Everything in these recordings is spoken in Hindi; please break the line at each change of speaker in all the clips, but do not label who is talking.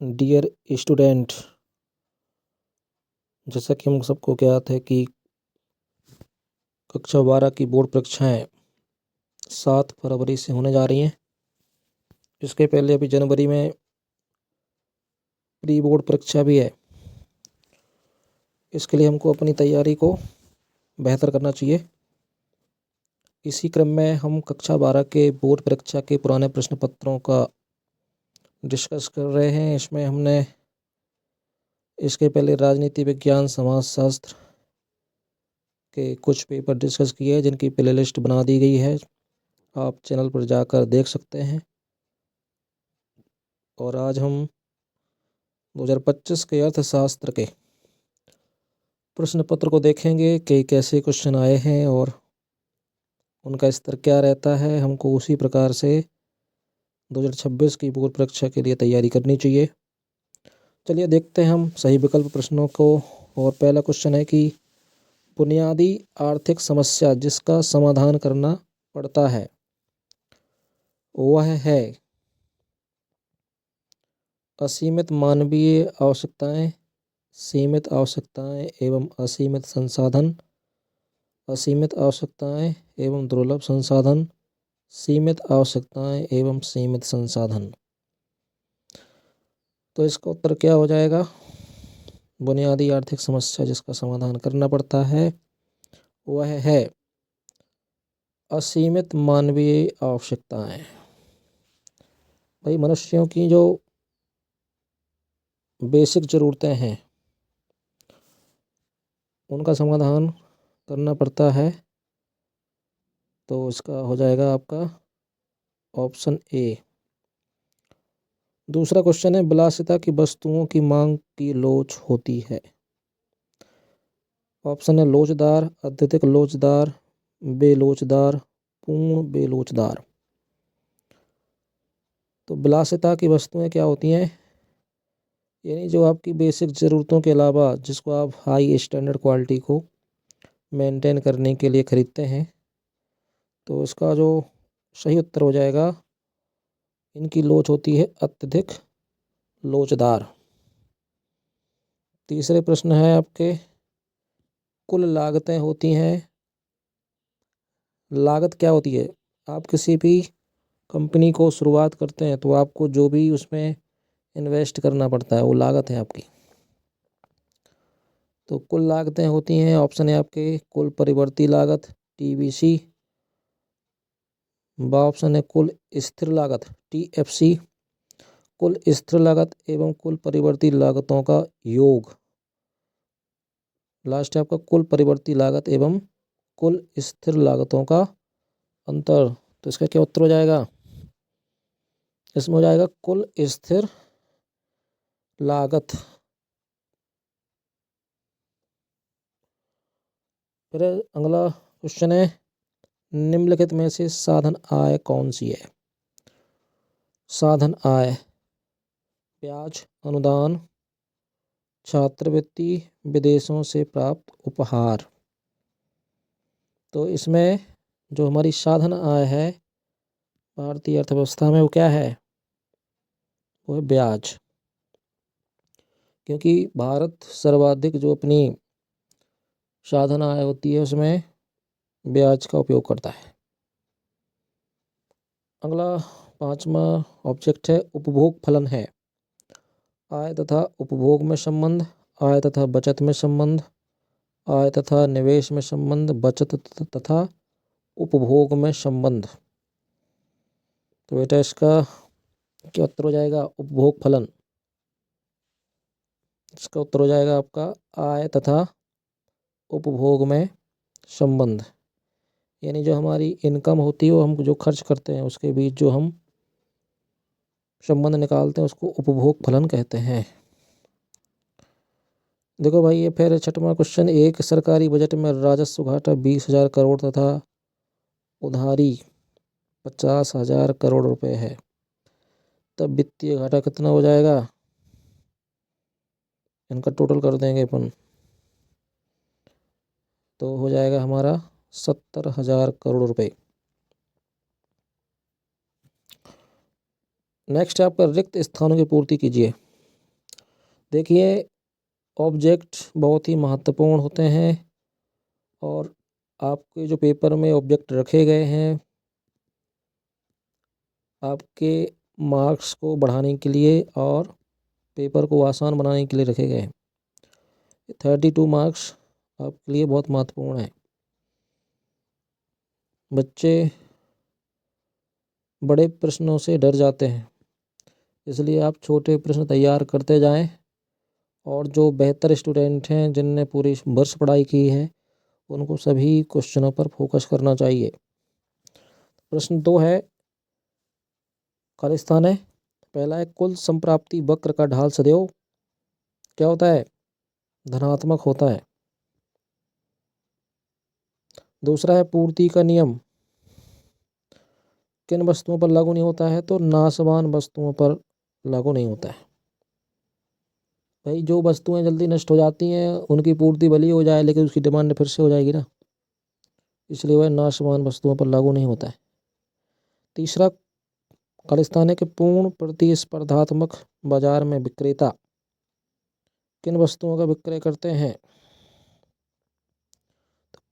डियर स्टूडेंट, जैसा कि हम सबको ज्ञात है कि कक्षा 12 की बोर्ड परीक्षाएं 7 फरवरी से होने जा रही हैं। इसके पहले अभी जनवरी में प्री बोर्ड परीक्षा भी है। इसके लिए हमको अपनी तैयारी को बेहतर करना चाहिए। इसी क्रम में हम कक्षा 12 के बोर्ड परीक्षा के पुराने प्रश्न पत्रों का डिस्कस कर रहे हैं। इसमें हमने इसके पहले राजनीति विज्ञान, समाजशास्त्र के कुछ पेपर डिस्कस किए हैं, जिनकी प्लेलिस्ट बना दी गई है। आप चैनल पर जाकर देख सकते हैं। और आज हम 2025 के अर्थशास्त्र के प्रश्न पत्र को देखेंगे कि कैसे क्वेश्चन आए हैं और उनका स्तर क्या रहता है। हमको उसी प्रकार से 2026 की बोर्ड परीक्षा के लिए तैयारी करनी चाहिए। चलिए देखते हैं हम सही विकल्प प्रश्नों को। और पहला क्वेश्चन है कि बुनियादी आर्थिक समस्या जिसका समाधान करना पड़ता है वह है असीमित मानवीय आवश्यकताएं, सीमित आवश्यकताएं एवं असीमित संसाधन, असीमित आवश्यकताएं एवं दुर्लभ संसाधन, सीमित आवश्यकताएं एवं सीमित संसाधन। तो इसका उत्तर क्या हो जाएगा? बुनियादी आर्थिक समस्या जिसका समाधान करना पड़ता है वह है असीमित मानवीय आवश्यकताएं। भाई, मनुष्यों की जो बेसिक ज़रूरतें हैं उनका समाधान करना पड़ता है। तो इसका हो जाएगा आपका ऑप्शन ए। दूसरा क्वेश्चन है विलासिता की वस्तुओं की मांग की लोच होती है। ऑप्शन है लोचदार, अत्यधिक लोचदार, बेलोचदार, पूर्ण बेलोचदार। तो विलासिता की वस्तुएं क्या होती हैं? यानी जो आपकी बेसिक ज़रूरतों के अलावा जिसको आप हाई स्टैंडर्ड क्वालिटी को मेंटेन करने के लिए ख़रीदते हैं। तो इसका जो सही उत्तर हो जाएगा, इनकी लोच होती है अत्यधिक लोचदार। तीसरे प्रश्न है आपके कुल लागतें होती हैं। लागत क्या होती है? आप किसी भी कंपनी को शुरुआत करते हैं तो आपको जो भी उसमें इन्वेस्ट करना पड़ता है वो लागत है आपकी। तो कुल लागतें होती हैं। ऑप्शन है आपके कुल परिवर्ती लागत, TVC। ऑप्शन है कुल स्थिर लागत, TFC। कुल स्थिर लागत एवं कुल परिवर्ती लागतों का योग। लास्ट है आपका कुल परिवर्ती लागत एवं कुल स्थिर लागतों का अंतर। तो इसका क्या उत्तर हो जाएगा? इसमें हो जाएगा कुल स्थिर लागत। फिर अगला क्वेश्चन है निम्नलिखित में से साधन आय कौन सी है? साधन आय ब्याज, अनुदान, छात्रवृत्ति, विदेशों से प्राप्त उपहार। तो इसमें जो हमारी साधन आय है भारतीय अर्थव्यवस्था में वो क्या है? वो है ब्याज। क्योंकि भारत सर्वाधिक जो अपनी साधन आय होती है उसमें ब्याज का उपयोग करता है। अगला 5वां ऑब्जेक्ट है उपभोग फलन है। आय तथा उपभोग में संबंध, आय तथा बचत में संबंध, आय तथा निवेश में संबंध, बचत तथा उपभोग में संबंध। तो बेटा इसका क्या उत्तर हो जाएगा? उपभोग फलन। इसका उत्तर हो जाएगा आपका आय तथा उपभोग में संबंध। यानी जो हमारी इनकम होती है वो हम जो खर्च करते हैं उसके बीच जो हम संबंध निकालते हैं उसको उपभोग फलन कहते हैं। देखो भाई, ये फिर 6वां क्वेश्चन, एक सरकारी बजट में राजस्व घाटा 20,000 करोड़ तथा उधारी 50,000 करोड़ रुपए है, तब वित्तीय घाटा कितना हो जाएगा? इनका टोटल कर देंगे अपन तो हो जाएगा हमारा 70,000 करोड़ रुपए। नेक्स्ट है आपका रिक्त स्थानों की पूर्ति कीजिए। देखिए, ऑब्जेक्ट बहुत ही महत्वपूर्ण होते हैं और आपके जो पेपर में ऑब्जेक्ट रखे गए हैं आपके मार्क्स को बढ़ाने के लिए और पेपर को आसान बनाने के लिए रखे गए हैं। 32 मार्क्स आपके लिए बहुत महत्वपूर्ण है। बच्चे बड़े प्रश्नों से डर जाते हैं, इसलिए आप छोटे प्रश्न तैयार करते जाएं और जो बेहतर स्टूडेंट हैं जिनने पूरी वर्ष पढ़ाई की है उनको सभी क्वेश्चनों पर फोकस करना चाहिए। प्रश्न 2 है, खालिस्तान है। पहला है, कुल संप्राप्ति वक्र का ढाल सदैव क्या होता है? धनात्मक होता है। दूसरा है, पूर्ति का नियम किन वस्तुओं पर लागू नहीं होता है? तो नाशवान वस्तुओं पर लागू नहीं होता है। भाई जो वस्तुएं जल्दी नष्ट हो जाती हैं उनकी पूर्ति भली हो जाए लेकिन उसकी डिमांड फिर से हो जाएगी ना, इसलिए वह नाशवान वस्तुओं पर लागू नहीं होता है। तीसरा, खालिस्तान है कि पूर्ण प्रतिस्पर्धात्मक बाजार में विक्रेता किन वस्तुओं का विक्रय करते हैं?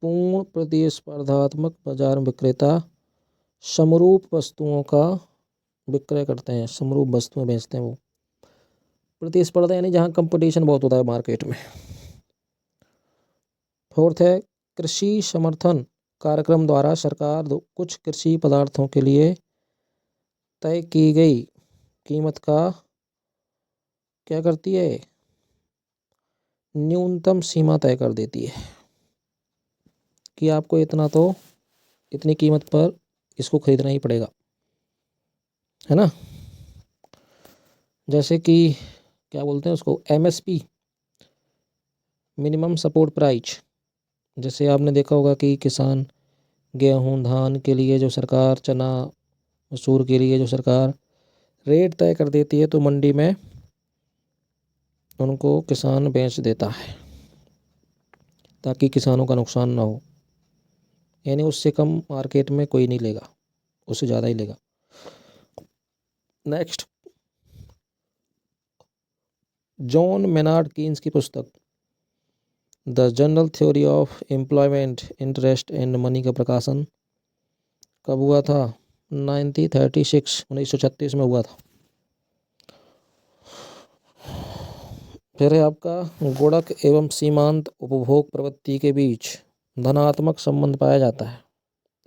पूर्ण प्रतिस्पर्धात्मक बाजार में विक्रेता समरूप वस्तुओं का विक्रय करते हैं, समरूप वस्तुएं बेचते हैं वो। प्रतिस्पर्धा यानी जहाँ कंपटीशन बहुत होता है मार्केट में। फोर्थ है, कृषि समर्थन कार्यक्रम द्वारा सरकार कुछ कृषि पदार्थों के लिए तय की गई कीमत का क्या करती है? न्यूनतम सीमा तय कर देती है कि आपको इतनी कीमत पर इसको खरीदना ही पड़ेगा, है ना। जैसे कि क्या बोलते हैं उसको, MSP, मिनिमम सपोर्ट प्राइस। जैसे आपने देखा होगा कि किसान गेहूं धान के लिए जो सरकार, चना मसूर के लिए जो सरकार रेट तय कर देती है तो मंडी में उनको किसान बेच देता है ताकि किसानों का नुकसान ना हो, यानी उससे कम मार्केट में कोई नहीं लेगा, उससे ज़्यादा ही लेगा। नेक्स्ट, जॉन मेनार्ड कीन्स की पुस्तक the general theory of employment interest and money का प्रकाशन कब हुआ था? 1936 में हुआ था। फिर है आपका, गुणक एवं सीमांत उपभोग प्रवृत्ति के बीच धनात्मक संबंध पाया जाता है।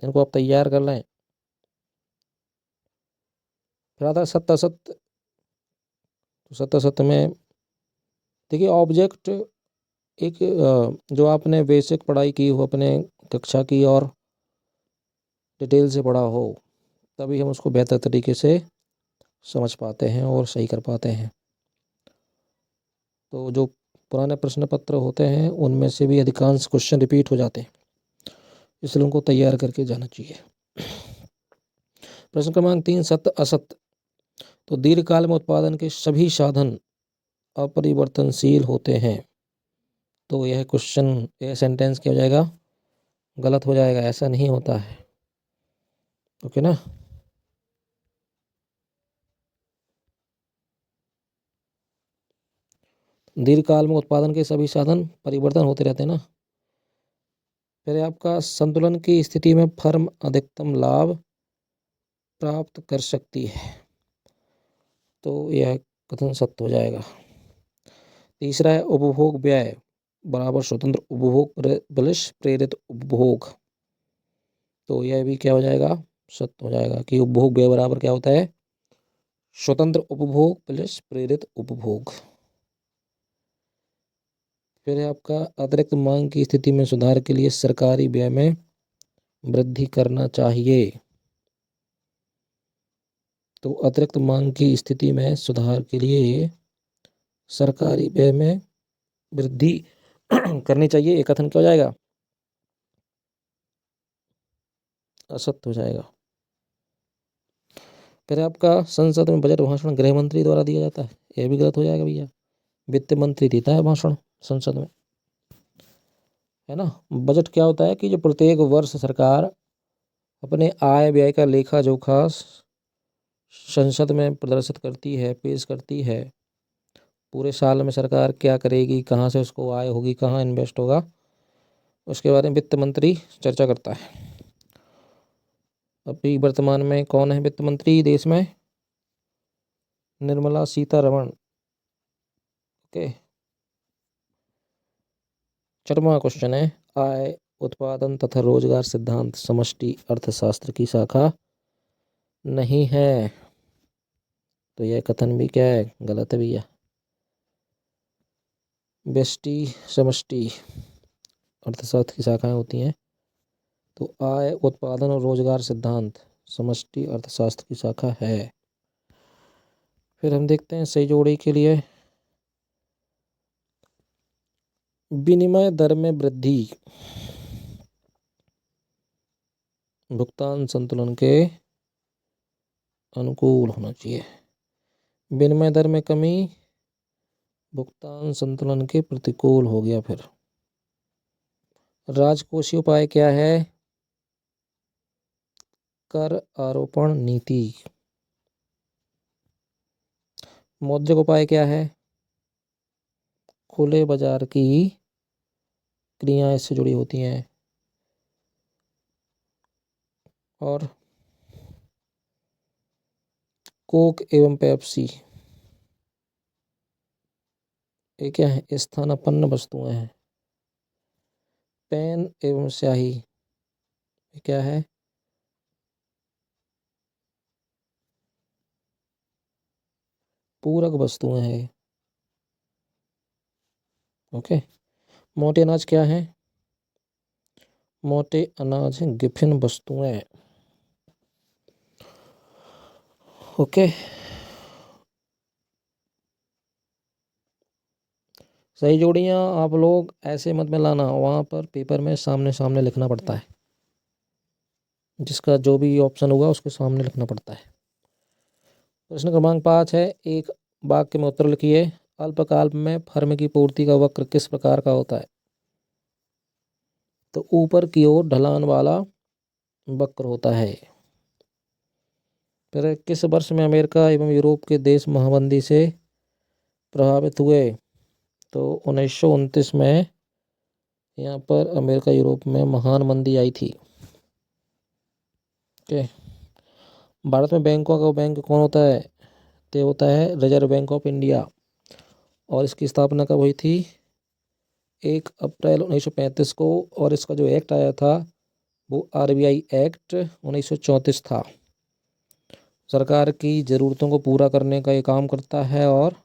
इनको आप तैयार कर लें। फिर आता है सत्य असत्य। तो सत्य असत्य में देखिए, ऑब्जेक्ट एक जो आपने बेसिक पढ़ाई की हो अपने कक्षा की और डिटेल से पढ़ा हो तभी हम उसको बेहतर तरीके से समझ पाते हैं और सही कर पाते हैं। तो जो पुराने प्रश्न पत्र होते हैं उनमें से भी अधिकांश क्वेश्चन रिपीट हो जाते हैं, इसलिए उनको तैयार करके जाना चाहिए। प्रश्न क्रमांक 3, सत्य असत्य। तो दीर्घकाल में उत्पादन के सभी साधन अपरिवर्तनशील होते हैं। तो यह क्वेश्चन, यह सेंटेंस क्या हो जाएगा? गलत हो जाएगा, ऐसा नहीं होता है। ओके ना। दीर्घकाल में उत्पादन के सभी साधन परिवर्तन होते रहते हैं ना। फिर आपका, संतुलन की स्थिति में फर्म अधिकतम लाभ प्राप्त कर सकती है। तो यह कथन सत्य हो जाएगा। तीसरा है, उपभोग व्यय बराबर स्वतंत्र उपभोग प्लस प्रेरित उपभोग। तो यह भी क्या हो जाएगा? सत्य हो जाएगा कि उपभोग व्यय बराबर क्या होता है? स्वतंत्र उपभोग प्लस प्रेरित उपभोग। फिर है आपका, अतिरिक्त मांग की स्थिति में सुधार के लिए सरकारी व्यय में वृद्धि करना चाहिए। तो अतिरिक्त मांग की स्थिति में सुधार के लिए सरकारी व्यय में वृद्धि करनी चाहिए। एक कथन क्या हो जाएगा? असत्य हो जाएगा। फिर आपका, संसद में बजट भाषण गृह मंत्री द्वारा दिया जाता है। यह भी गलत हो जाएगा भैया, वित्त मंत्री देता है भाषण संसद में, है ना। बजट क्या होता है कि जो प्रत्येक वर्ष सरकार अपने आय व्यय का लेखा जोखा संसद में प्रदर्शित करती है, पेश करती है। पूरे साल में सरकार क्या करेगी, कहाँ से उसको आय होगी, कहाँ इन्वेस्ट होगा, उसके बारे में वित्त मंत्री चर्चा करता है। अभी वर्तमान में कौन है वित्त मंत्री देश में? निर्मला सीतारमण। ओके। 6वां क्वेश्चन है, आय, उत्पादन तथा रोजगार सिद्धांत समष्टि अर्थशास्त्र की शाखा नहीं है। तो यह कथन भी क्या है? गलत है भैया। व्यष्टि समष्टि अर्थशास्त्र की शाखाएं होती हैं। तो आय, उत्पादन और रोजगार सिद्धांत समष्टि अर्थशास्त्र की शाखा है। फिर हम देखते हैं सही जोड़ी के लिए, विनिमय दर में वृद्धि भुगतान संतुलन के अनुकूल होना चाहिए। विनिमय दर में कमी भुगतान संतुलन के प्रतिकूल हो गया। फिर राजकोषीय उपाय क्या है? कर आरोपण नीति। मौद्रिक उपाय क्या है? खुले बाजार की क्रियाएं इससे जुड़ी होती हैं। और कोक एवं पेप्सी ये क्या है? स्थानापन्न वस्तुएं हैं। पेन एवं स्याही ये क्या है? पूरक वस्तुएं हैं। ओके। मोटे अनाज क्या है? मोटे अनाज गिफिन वस्तुएं। ओके। सही जोड़ियां आप लोग ऐसे मत में लाना, वहां पर पेपर में सामने सामने लिखना पड़ता है। जिसका जो भी ऑप्शन होगा उसके सामने लिखना पड़ता है। प्रश्न क्रमांक 5 है, एक वाक्य में उत्तर लिखिए। अल्पकाल में फर्म की पूर्ति का वक्र किस प्रकार का होता है? तो ऊपर की ओर ढलान वाला वक्र होता है। फिर किस वर्ष में अमेरिका एवं यूरोप के देश महामंदी से प्रभावित हुए? तो 1929 में यहाँ पर अमेरिका यूरोप में महान मंदी आई थी। ओके। भारत में बैंकों का बैंक कौन होता है? तो होता है रिजर्व बैंक ऑफ इंडिया। और इसकी स्थापना कब हुई थी? 1 अप्रैल 1935 को। और इसका जो एक्ट आया था वो आरबीआई एक्ट 1934 था। सरकार की ज़रूरतों को पूरा करने का ये काम करता है और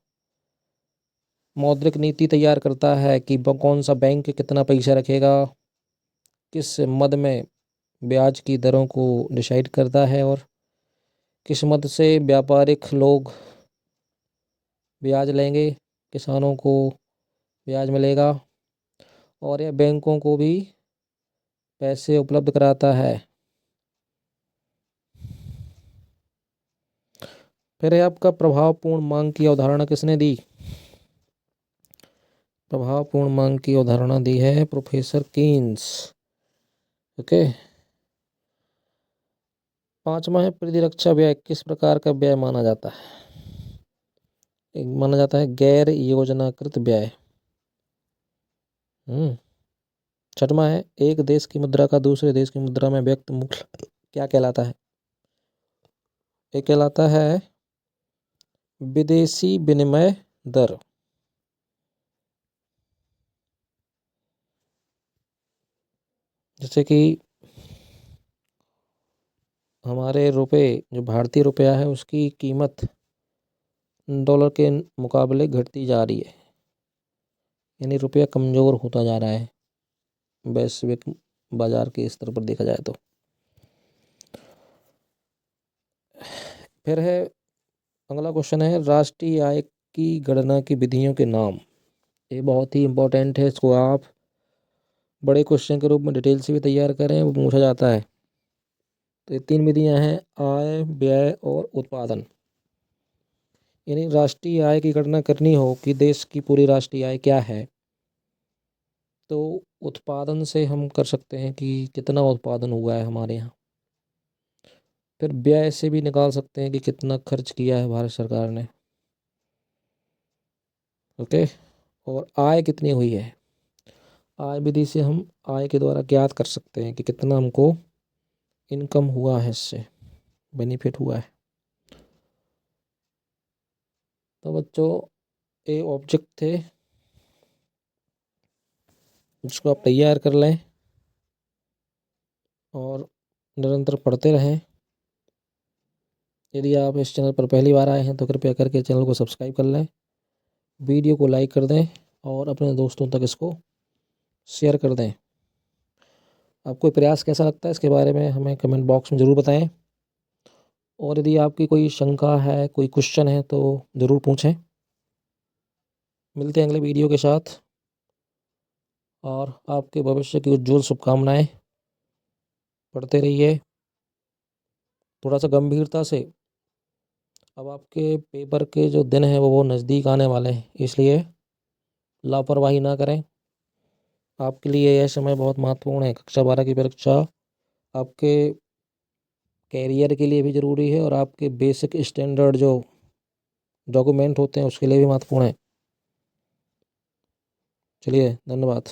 मौद्रिक नीति तैयार करता है कि कौन सा बैंक कितना पैसा रखेगा, किस मद में ब्याज की दरों को डिसाइड करता है और किस मद से व्यापारिक लोग ब्याज लेंगे, किसानों को ब्याज मिलेगा। और यह बैंकों को भी पैसे उपलब्ध कराता है। फिर है आपका प्रभावपूर्ण मांग की अवधारणा किसने दी? प्रभावपूर्ण मांग की अवधारणा दी है प्रोफेसर कीन्स। ओके। 5वां है, प्रतिरक्षा व्यय किस प्रकार का व्यय माना जाता है? एक माना जाता है गैर योजनाकृत व्यय। 6वां है, एक देश की मुद्रा का दूसरे देश की मुद्रा में व्यक्त मूल्य क्या कहलाता है? ये कहलाता है विदेशी विनिमय दर। जैसे कि हमारे रुपए, जो भारतीय रुपया है उसकी कीमत डॉलर के मुकाबले घटती जा रही है, यानी रुपया कमज़ोर होता जा रहा है वैश्विक बाजार के स्तर पर देखा जाए तो। फिर है अगला क्वेश्चन है, राष्ट्रीय आय की गणना की विधियों के नाम। ये बहुत ही इम्पोर्टेंट है, इसको आप बड़े क्वेश्चन के रूप में डिटेल से भी तैयार करें, वो पूछा जाता है। तो ये 3 विधियां हैं, आय, व्यय और उत्पादन। यानी राष्ट्रीय आय की गणना करनी हो कि देश की पूरी राष्ट्रीय आय क्या है, तो उत्पादन से हम कर सकते हैं कि कितना उत्पादन हुआ है हमारे यहाँ। फिर व्यय से भी निकाल सकते हैं कि कितना खर्च किया है भारत सरकार ने। ओके। और आय कितनी हुई है, आय विधि से हम आय के द्वारा ज्ञात कर सकते हैं कि कितना हमको इनकम हुआ है, इससे बेनिफिट हुआ है। तो बच्चों ये ऑब्जेक्ट थे जिसको आप तैयार कर लें और निरंतर पढ़ते रहें। यदि आप इस चैनल पर पहली बार आए हैं तो कृपया करके चैनल को सब्सक्राइब कर लें, वीडियो को लाइक कर दें और अपने दोस्तों तक इसको शेयर कर दें। आपको ये प्रयास कैसा लगता है इसके बारे में हमें कमेंट बॉक्स में ज़रूर बताएं। और यदि आपकी कोई शंका है, कोई क्वेश्चन है तो ज़रूर पूछें। मिलते हैं अगले वीडियो के साथ और आपके भविष्य की उज्जवल शुभकामनाएं। पढ़ते रहिए थोड़ा सा गंभीरता से। अब आपके पेपर के जो दिन हैं वो नज़दीक आने वाले हैं, इसलिए लापरवाही ना करें। आपके लिए यह समय बहुत महत्वपूर्ण है। कक्षा 12 की परीक्षा आपके कैरियर के लिए भी ज़रूरी है और आपके बेसिक स्टैंडर्ड जो डॉक्यूमेंट होते हैं उसके लिए भी महत्वपूर्ण है। चलिए, धन्यवाद।